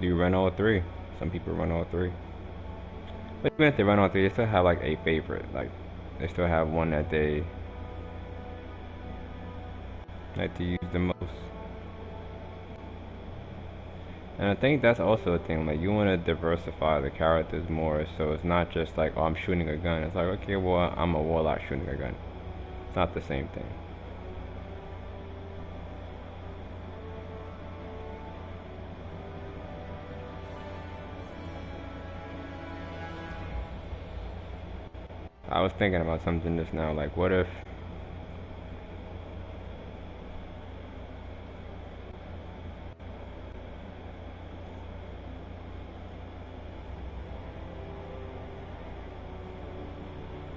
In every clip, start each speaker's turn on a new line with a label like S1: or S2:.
S1: Do you run all three? Some people run all three. But even if they run all three, they still have like a favorite. Like they still have one that they like to use the most. And I think that's also a thing. Like you want to diversify the characters more, so it's not just like, oh, I'm shooting a gun. It's like, okay, well, I'm a warlock shooting a gun. It's not the same thing. I was thinking about something just now. Like, what if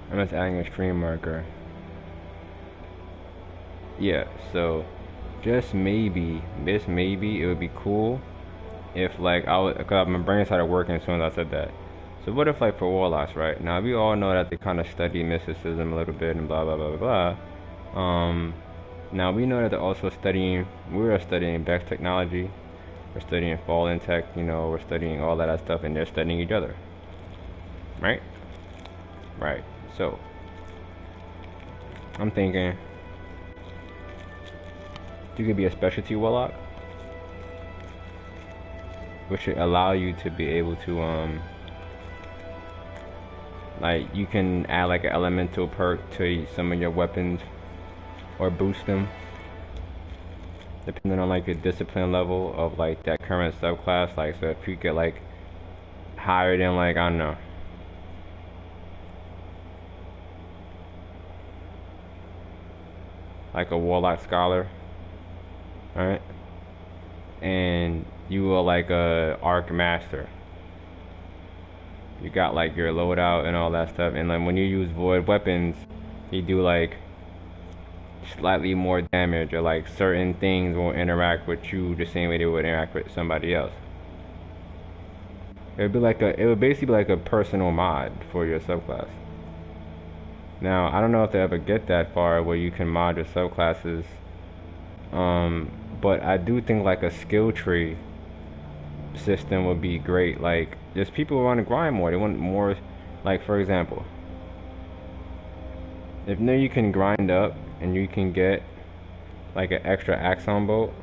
S1: I'm just adding a stream marker? Yeah. So just maybe it would be cool if like cause my brain started working as soon as I said that. So what if like for warlocks, right? Now we all know that they kind of study mysticism a little bit and blah blah blah blah blah. Now we know that they're also studying. We're studying Bex technology. We're studying fallen tech. You know, we're studying all that stuff, and they're studying each other, right? Right. So I'm thinking you could be a specialty warlock, which should allow you to be able to like you can add like an elemental perk to some of your weapons or boost them depending on like the discipline level of like that current subclass. Like so if you get like higher than like I don't know, like a warlock scholar, alright? And you are like a arc master. You got like your loadout and all that stuff, and like when you use void weapons, you do like slightly more damage, or like certain things will interact with you the same way they would interact with somebody else. It would basically be like a personal mod for your subclass. Now, I don't know if they ever get that far where you can mod your subclasses, but I do think like a skill tree system would be great. Like, there's people who want to grind more. They want more, like for example, if now you can grind up and you can get like an extra axon bolt.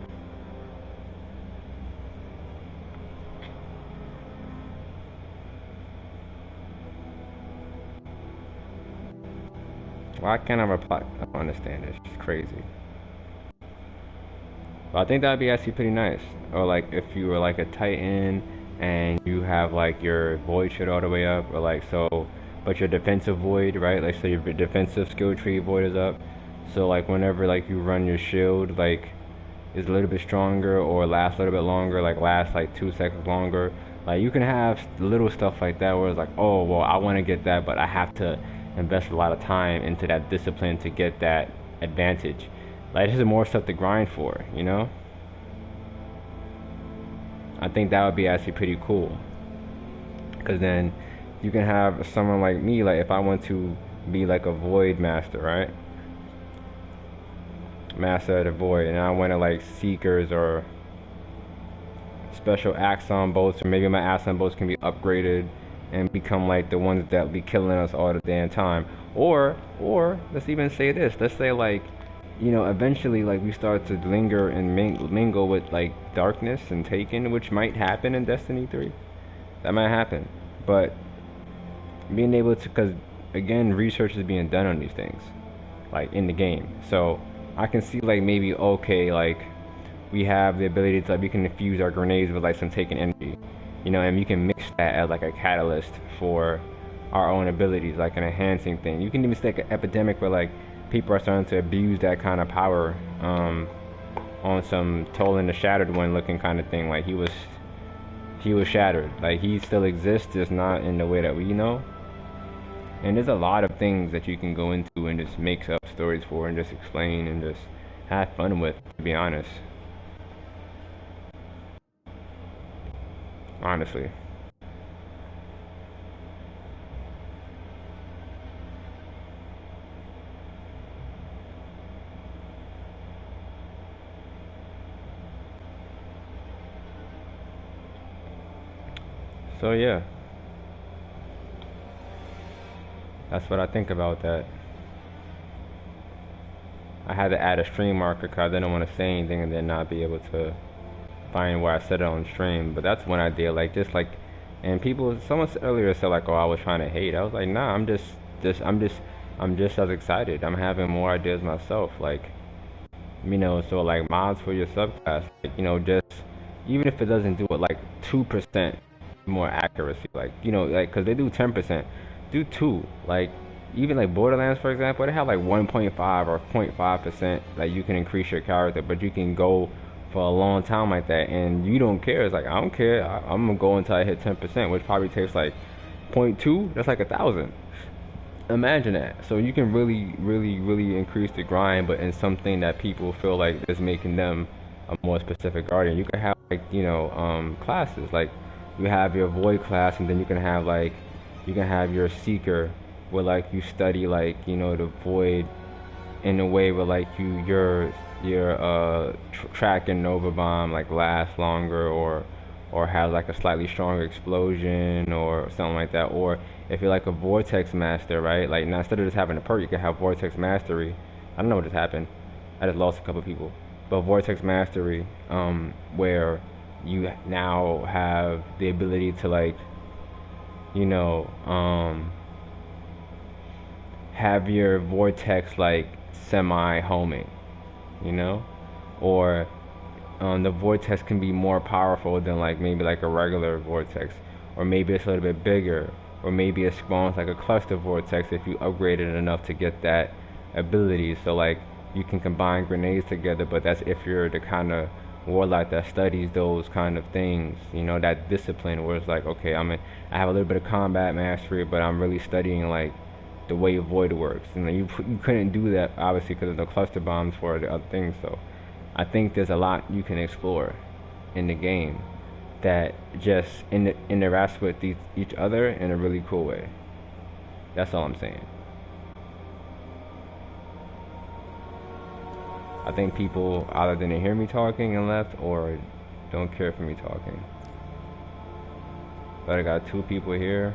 S1: Why can't I reply? I don't understand this. It's crazy. But I think that'd be actually pretty nice. Or like if you were like a Titan and you have like your void shit all the way up, or like so, but your defensive void, right? Like so your defensive skill tree void is up. So like whenever like you run your shield, like is a little bit stronger or lasts a little bit longer, like lasts like 2 seconds longer. Like you can have little stuff like that where it's like, oh well, I want to get that, but I have to invest a lot of time into that discipline to get that advantage. Like this is more stuff to grind for, you know? I think that would be actually pretty cool. Cause then you can have someone like me, like if I want to be like a void master, right? Master of the void, and I want to like seekers or special axon bolts, or maybe my axon bolts can be upgraded and become like the ones that be killing us all the damn time. Or let's even say this. Let's say like, you know, eventually like we start to linger and mingle with like darkness and Taken, which might happen in Destiny 3. That might happen, but being able to, because again, research is being done on these things, like in the game. So I can see like maybe okay, like we have the ability to like we can infuse our grenades with like some Taken energy, you know, and you can mix that as like a catalyst for our own abilities, like an enhancing thing. You can even take an epidemic where like people are starting to abuse that kind of power, on some Tolan the Shattered One looking kind of thing. Like he was shattered. Like he still exists, just not in the way that we know. And there's a lot of things that you can go into and just make up stories for and just explain and just have fun with, to be honest. Honestly. So yeah, that's what I think about that. I had to add a stream marker because I didn't want to say anything and then not be able to find where I said it on stream. But that's one idea, like just like, and people, someone earlier said like, oh, I was trying to hate. I was like, nah, I'm just as excited. I'm having more ideas myself. Like, so like mods for your subclass, like, just even if it doesn't do it like 2% more accuracy, like, like, cause they do 10%, do two, like, even like Borderlands, for example, they have like 1.5 or 0.5% that you can increase your character, but you can go for a long time like that, and you don't care. It's like, I don't care. I'm gonna go until I hit 10%, which probably takes like point 0.2. That's like 1,000. Imagine that. So you can really, really, really increase the grind, but in something that people feel like is making them a more specific guardian. You can have like, classes. Like you have your void class, and then you can have like, you can have your seeker, where like you study like, the void in a way where like your track and Nova Bomb like lasts longer, or has like a slightly stronger explosion or something like that. Or if you're like a Vortex Master, right? Like now instead of just having a perk, you can have Vortex Mastery. I don't know what just happened. I just lost a couple people. But Vortex Mastery, where you now have the ability to like, you know, um, have your vortex like semi homing, you know, or the vortex can be more powerful than like maybe like a regular vortex, or maybe it's a little bit bigger, or maybe it spawns like a cluster vortex if you upgrade it enough to get that ability. So like you can combine grenades together, but that's if you're the kind of warlock that studies those kind of things, that discipline where it's like, okay, I have a little bit of combat mastery, but I'm really studying like the way void works. You couldn't do that obviously because of the cluster bombs for the other things. So I think there's a lot you can explore in the game that just interacts with each other in a really cool way. That's all I'm saying. I think people either didn't hear me talking and left, or don't care for me talking. But I got two people here.